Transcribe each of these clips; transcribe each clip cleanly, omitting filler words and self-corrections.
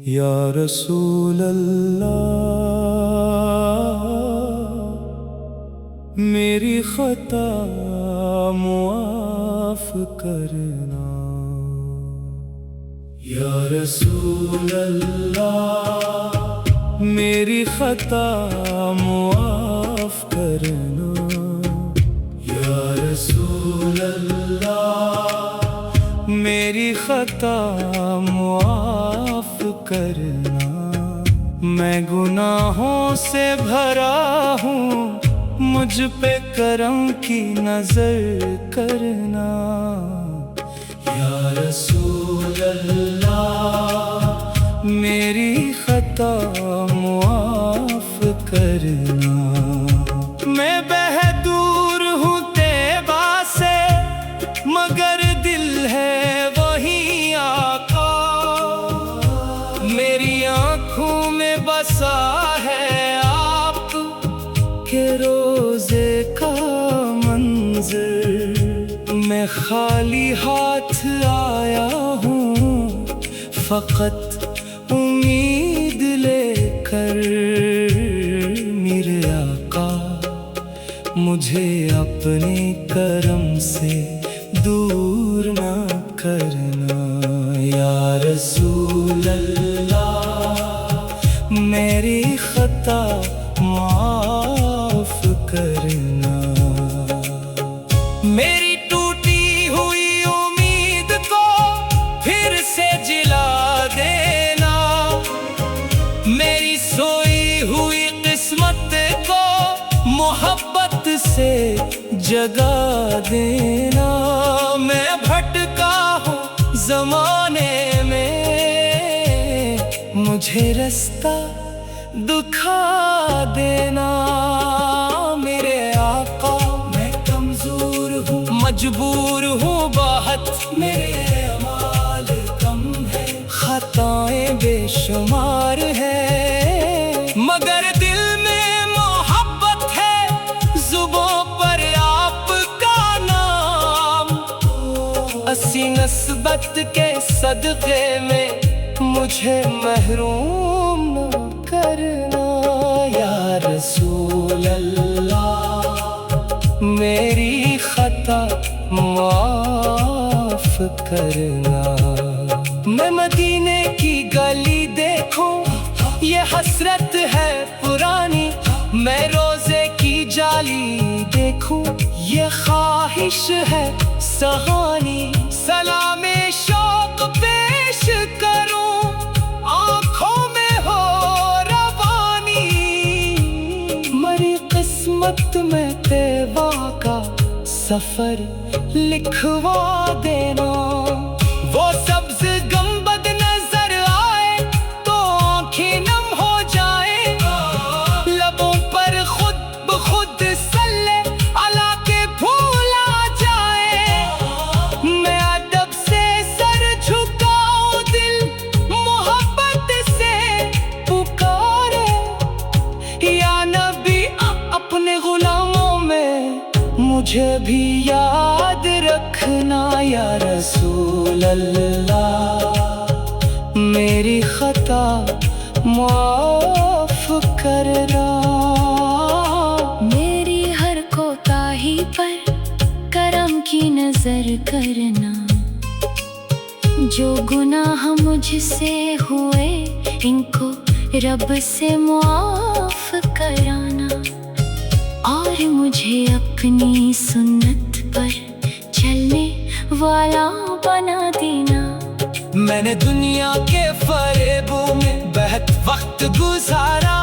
یا رسول اللہ میری خطا معاف کرنا، یا رسول اللہ میری خطا معاف کرنا، یا رسول اللہ میری خطا معاف کرنا۔ میں گناہوں سے بھرا ہوں، مجھ پہ کرم کی نظر کرنا، یا رسول اللہ میری خطا معاف کرنا۔ میں بہدور ہوں طیبہ سے مگر دل ہے وہی آقا، میری آنکھوں میں بسا ہے آپ کے روزے کا منظر۔ میں خالی ہاتھ آیا ہوں فقط امید لے کر، میرے آقا مجھے اپنے کرم سے دور نہ کرنا، یا رسول اللہ میری خطا معاف کرنا۔ میری ٹوٹی ہوئی امید کو پھر سے جلا دینا، میری سوئی ہوئی قسمت کو محبت سے جگا دینا۔ میں بھٹکا ہوں زمانے میں، مجھے رستہ دکھا دینا، میرے آقا میں کمزور ہوں مجبور ہوں بہت، میرے اعمال کم ہے خطائیں بے شمار ہے، مگر دل میں محبت ہے زبوں پر آپ کا نام۔ اسی نسبت کے صدقے میں مجھے محروم نہ کرنا، یا رسول اللہ میری خطا معاف کرنا۔ میں مدینے کی گلی دیکھوں یہ حسرت ہے پرانی، میں روزے کی جالی دیکھوں یہ خواہش ہے سہانی، سلام شوق پیش کروں آنکھوں میں ہو روانی، مری قسمت میں طیبہ کا سفر لکھوا دینا۔ وہ سبز گنبد نظر آئے تو آنکھیں نم ہو جائیں، لبوں پر خود بخود صلی اللہ کے پھول آ جائیں، میں ادب سے سر جھکاؤں دل محبت سے پکارے، یا نبی اپنے غلاموں میں مجھے بھی یاد رکھنا، یا رسول اللہ میری خطا معاف کرنا۔ میری ہر کوتاہی پر کرم کی نظر کرنا، جو گناہ مجھ سے ہوئے ان کو رب سے معاف کرانا، اور مجھے اپنی سنت پر چلنے والا بنا دینا۔ میں نے دنیا کے فریبوں میں بہت وقت گزارا،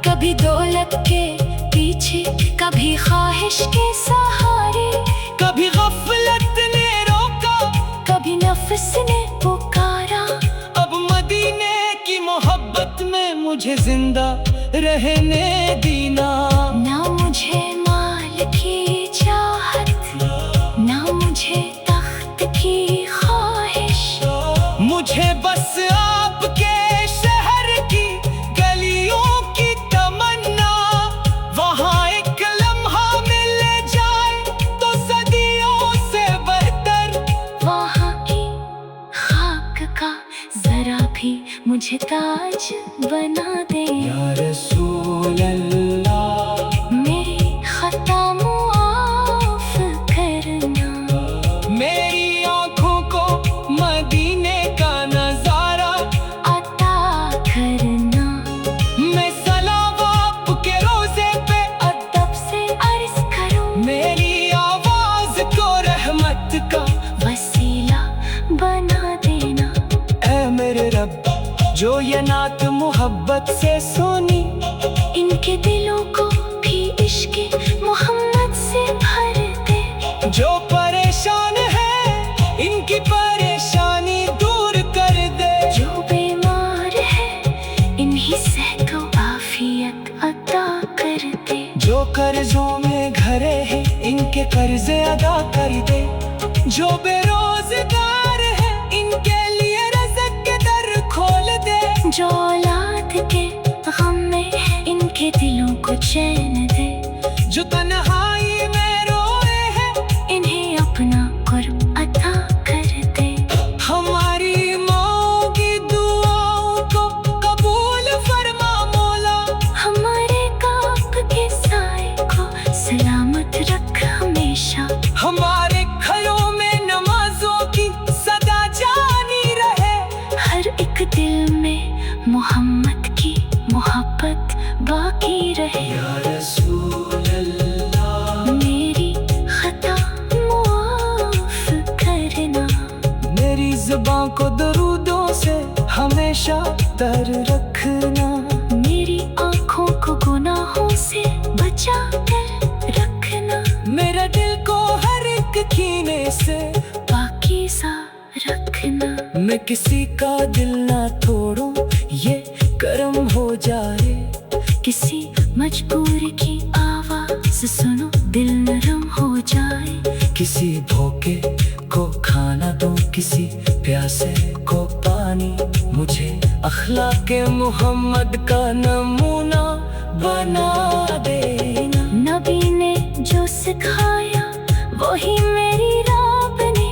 کبھی دولت کے پیچھے کبھی خواہش کے سہارے، کبھی غفلت نے روکا کبھی نفس نے پکارا، اب مدینے کی محبت میں مجھے زندہ رہنے دینا۔ نہ مجھے مال کی چاہت نہ مجھے تخت کی خواہش، مجھے بس آپ کے شہر کی گلیوں کی تمنا، وہاں ایک لمحہ مل جائے تو صدیوں سے بہتر، وہاں کی कभी मुझे ताज बना दे। या रसूल अल्लाह मेरी खता मुआफ करना, मेरी आँखों को मदीने का नजारा अता करना। मैं सलाम आपके रोजे पे अदब से अर्ज करूं, मेरी आवाज को रहमत का वसीला बना देना। ऐ मेरे रब जो ये नात मोहब्बत से सुनी, इनके दिलों को भी इश्क मोहम्मद से भर दे। जो परेशान है इनकी परेशानी दूर कर दे। जो बीमार है इन्हीं से तो आफियत अता कर दे। जो कर्जों में घरे हैं इनके कर्जे अदा कर दे। जो बेरोजगार है इनके लिए रज़्क़ के दर खोल दे। जो औलाद के गम में है इनके दिलों को चैन दे। जो तन्हाई में रोए हैं इन्हें अपना कुर्ब अता कर दे। हमारी माँओं की दुआओं को कबूल फरमा मौला। हमारे काब के साए को सलामत रख हमेशा। हमारे घरों में नमाजों की सदा जानी रहे। हर एक दिल में मोहम्मद की मोहब्बत बाकी रहे। या रसूल अल्लाह मेरी खता मुआफ करना, मेरी ज़ुबान को दरूदों से हमेशा तर रखना। मेरी आँखों को गुनाहों से बचा कर रखना। मेरे दिल को हर एक कीने से पाकीज़ा रखना। मैं किसी का दिल ना तोड़ूं ये करम हो जाए। किसी मजबूर की आवाज सुनो दिल नरम हो जाए। किसी भूखे को खाना दूं किसी प्यासे को पानी। मुझे अखलाके मोहम्मद का नमूना बना देना। नबी ने जो सिखाया वही मेरी राह बने।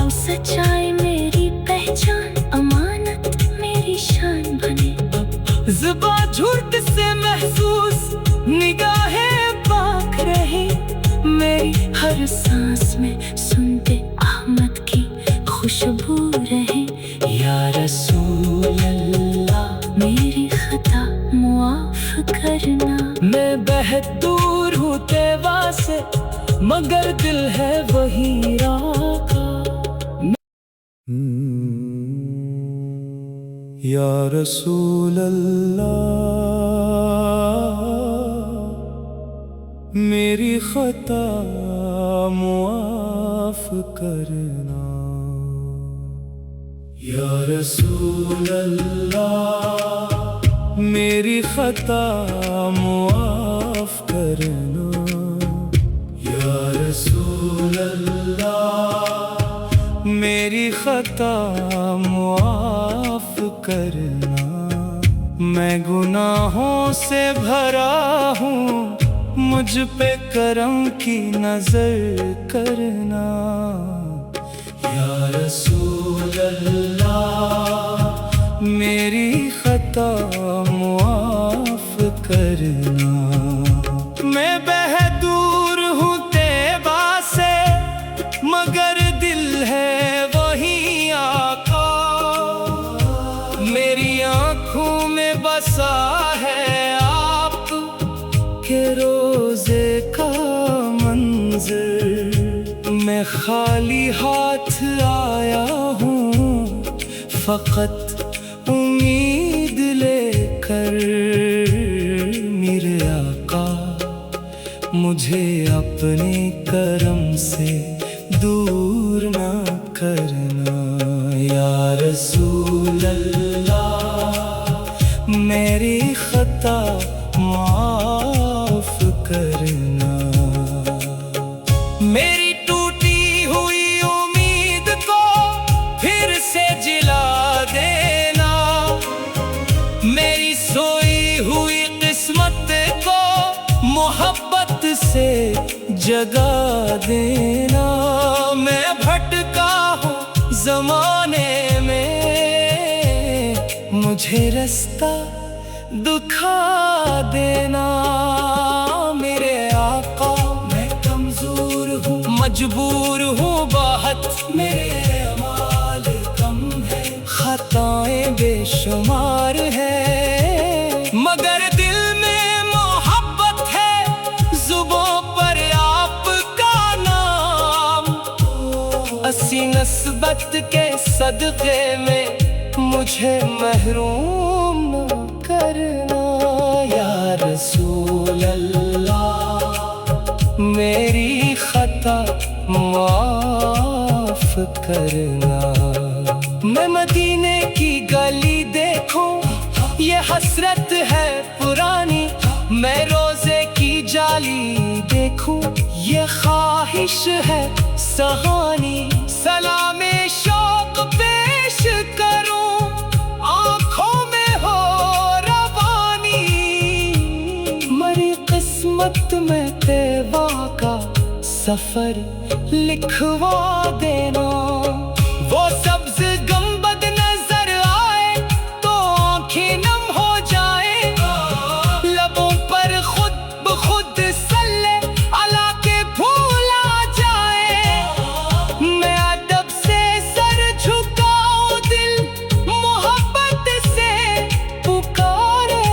अब सच्चाई मेरी पहचान, अमानत मेरी शान बने। ज़ुबान झूठ से महसूस निगाहें पाक रही। मेरी हर सांस में सुनते अहमद की खुशबू रहे। या रसूल अल्लाह मेरी खता मुआफ करना। मैं बेहद दूर हूँ तेवा से मगर दिल है वही राका। या रसूल अल्लाह मेरी खता मुआफ करना। या रसूल अल्लाह मेरी खता मुआफ करना। या रसूल अल्लाह मेरी खता मुआफ करना। मैं गुनाहों से भरा हूँ मुझ पे करम की नजर करना। या रसूल अल्लाह मेरी खता मुआफ करना। मैं बेहदूर हूँ तेबा से मगर दिल है वही आका। मेरी आँखों में बसा है आप के रोजे का मंजर। मैं खाली हाथ आया हूँ फकत उम्मीद लेकर। मेरे आका मुझे अपने करम से दूर ना करना। या रसूल अल्लाह मेरी खता माफ करना। मेरी टूटी हुई उम्मीद को फिर से जिला देना। मेरी सोई हुई किस्मत को मोहब्बत से जगा देना। मैं भटका हूँ जमाने में मुझे रास्ता दिखा देना मेरे आका। मैं कमजोर हूँ, मजबूर हूँ बहुत, मेरे अमाल कम है, खताएं बेशुमार है, मगर दिल में मोहब्बत है, जुबां पर आपका नाम। असी नस्बत के सदक़े में मुझे महरूम न करना या रसूल अल्लाह, मेरी खता माफ करना। मैं मदीने की गली देखूं, ये हसरत है पुरानी, मैं रोजे की जाली देखूं, ये ख्वाहिश है सहानी। सलामे शौक पेश करूं, आंखों में हो रवानी, मरी किस्मत में तैबा का सफर लिखवा देना। वो सब्ज गंबद नजर आए तो आंखें नम हो जाए, लबों पर खुद बखुद सल्ले अला के फूल आ जाए। मैं अदब से सर झुकाऊं, दिल मोहब्बत से पुकारे,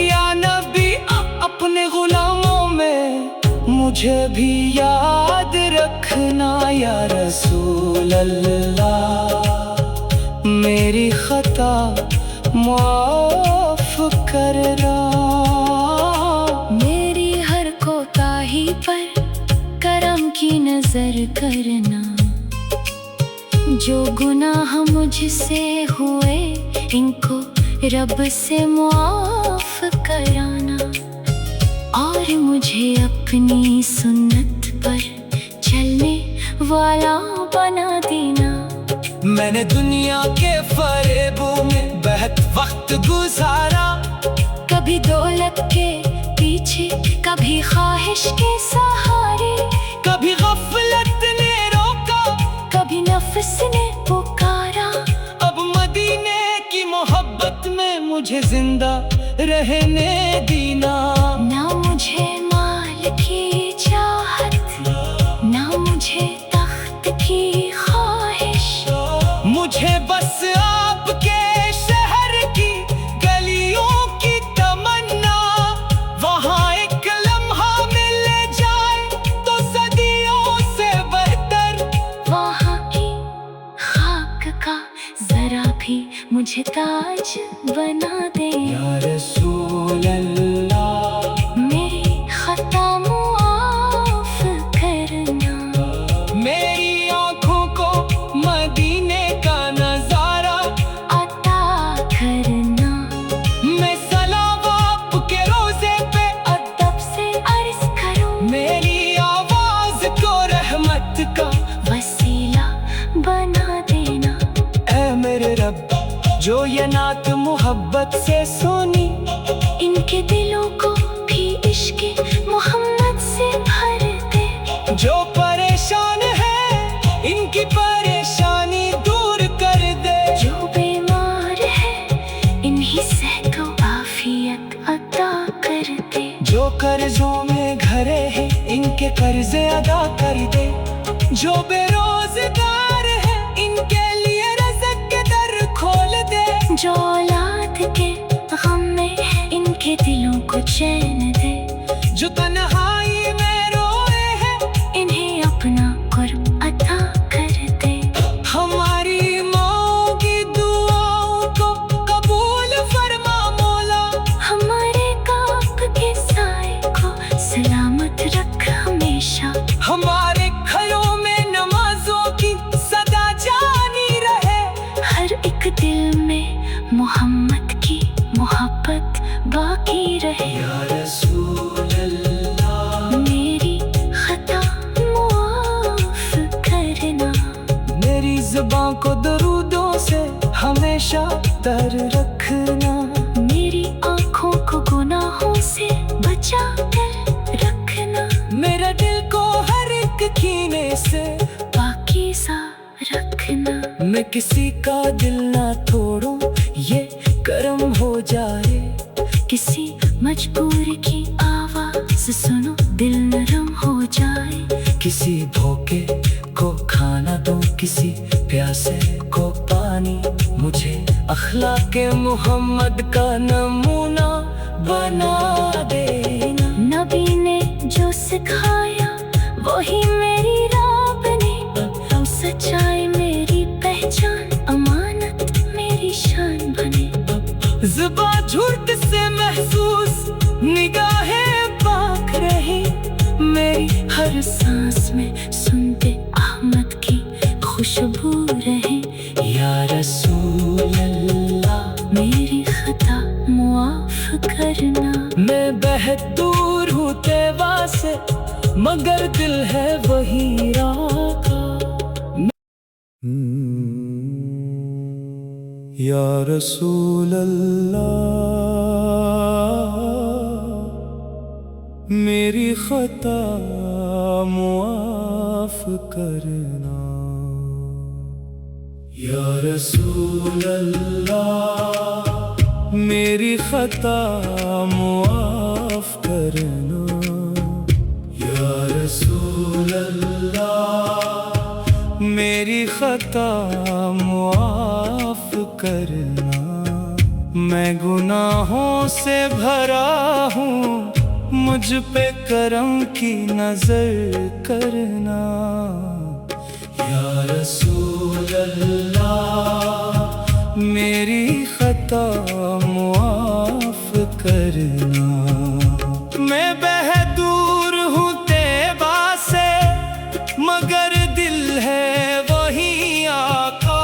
या नबी अपने गुलामों में मुझे भी याद रखना या रसूल अल्लाह, मेरी खता माफ करना। मेरी हर कोताही पर करम की नजर करना, जो गुनाह मुझसे हुए इनको रब से मुआफ कराना, और मुझे अपनी सुन्नत पर चलने वाला बना देना। मैंने दुनिया के फरेबों में बहुत वक्त गुजारा, कभी दौलत के पीछे, कभी ख्वाहिश के सहारे, कभी गफलत ने रोका, कभी नफ्स ने पुकारा। अब मदीने की मोहब्बत में मुझे जिंदा रहने दीना। ना मुझे माल की चाहत, ना मुझे तख्त की ख्वाहिश, मुझे बस आपके शहर की गलियों की तमन्ना। वहाँ एक लम्हा मिल जाए तो सदियों से बेहतर, वहाँ की खाक का जरा भी मुझे ताज बना दे या रसूल अल्लाह, मेरी खता मुआफ करना। मेरी आँखों को मदीने का नजारा अता करना। मैं सलाम आपके रोजे पे अदब से अर्ज करूं, मेरी आवाज को रहमत का वसीला बना देना। ऐ मेरे रब, जो ये नात मोहब्बत से सुनी, इनके दिलों को भी इश्क मोहम्मद से भर दे। जो परेशान है इनकी परेशानी दूर कर दे। जो बीमार है इन्हीं से तो आफियत अता कर दे। जो कर्जों में घरे हैं इनके कर्जे अदा कर दे। जो बेरोजगार है इनके लिए रज़्क़ के दर खोल दे। जो औलाद के गम में है इनके दिलों को चैन दे। जो तन्हाई में रोए हैं इन्हें अपना कुर्ब अता कर दे। हमारी माओ की दुआओं को कबूल फरमा मौला। हमारे काब के साए को सलामत रख हमेशा। हमारे घरों में नमाजों की सदा जानी रहे। हर एक दिल में मोहम्मद की मोहब्बत बाकी रहे। या रसूल अल्लाह, मेरी खता मुआफ करना। मेरी ज़ुबान को दरूदों से हमेशा तर रखना। मेरी आँखों को गुनाहों से बचा कर रखना। मेरा दिल को हर एक कीने से पाकीज़ा रखना। मैं किसी का दिल ना तोड़ूं یہ کرم ہو جائے کسی مجبور کی آواز سنو دل نرم ہو جائے کسی بھوکے کو کھانا دو کسی پیاسے کو پانی مجھے اخلاق محمد کا نمونہ بنا دینا نبی نے جو سکھایا وہی میری راہ بنے اب سچائی میری پہچان امانت میری شان بنے زباں جھوٹ سے محسوس نگاہیں پاک رہی میری ہر سانس میں سنتے احمد کی خوشبو رہے یا رسول اللہ میری خطا معاف کرنا میں بہت دور ہوں تیوا سے مگر دل ہے وہی آقا یا رسول اللہ میری خطا معاف کرنا یا رسول اللہ میری خطا معاف کرنا یا رسول اللہ میری خطا معاف کرنا میں گناہوں سے بھرا ہوں مجھ پہ کرم کی نظر کرنا یا رسول اللہ میری خطا معاف کرنا میں بہدور ہوں تیبا سے مگر دل ہے وہی آقا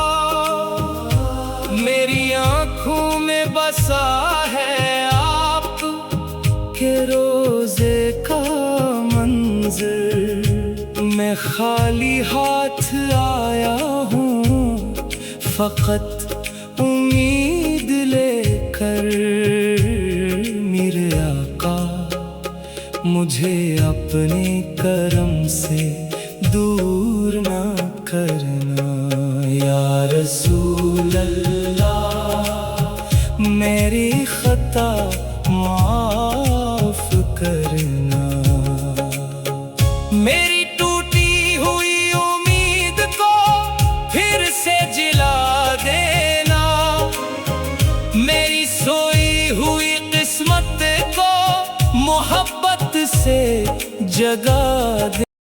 میری آنکھوں میں بسا ہے آپ کے روزے کا منظر میں خالی ہاتھ آیا ہوں فقط امید لے کر میرے آقا مجھے اپنے کرم سے دور نہ کرنا یا رسول اللہ میری خطا معاف کرنا میری ٹوٹی ہوئی امید کو پھر سے جلا دینا میری سوئی ہوئی قسمت کو محبت سے جگا دے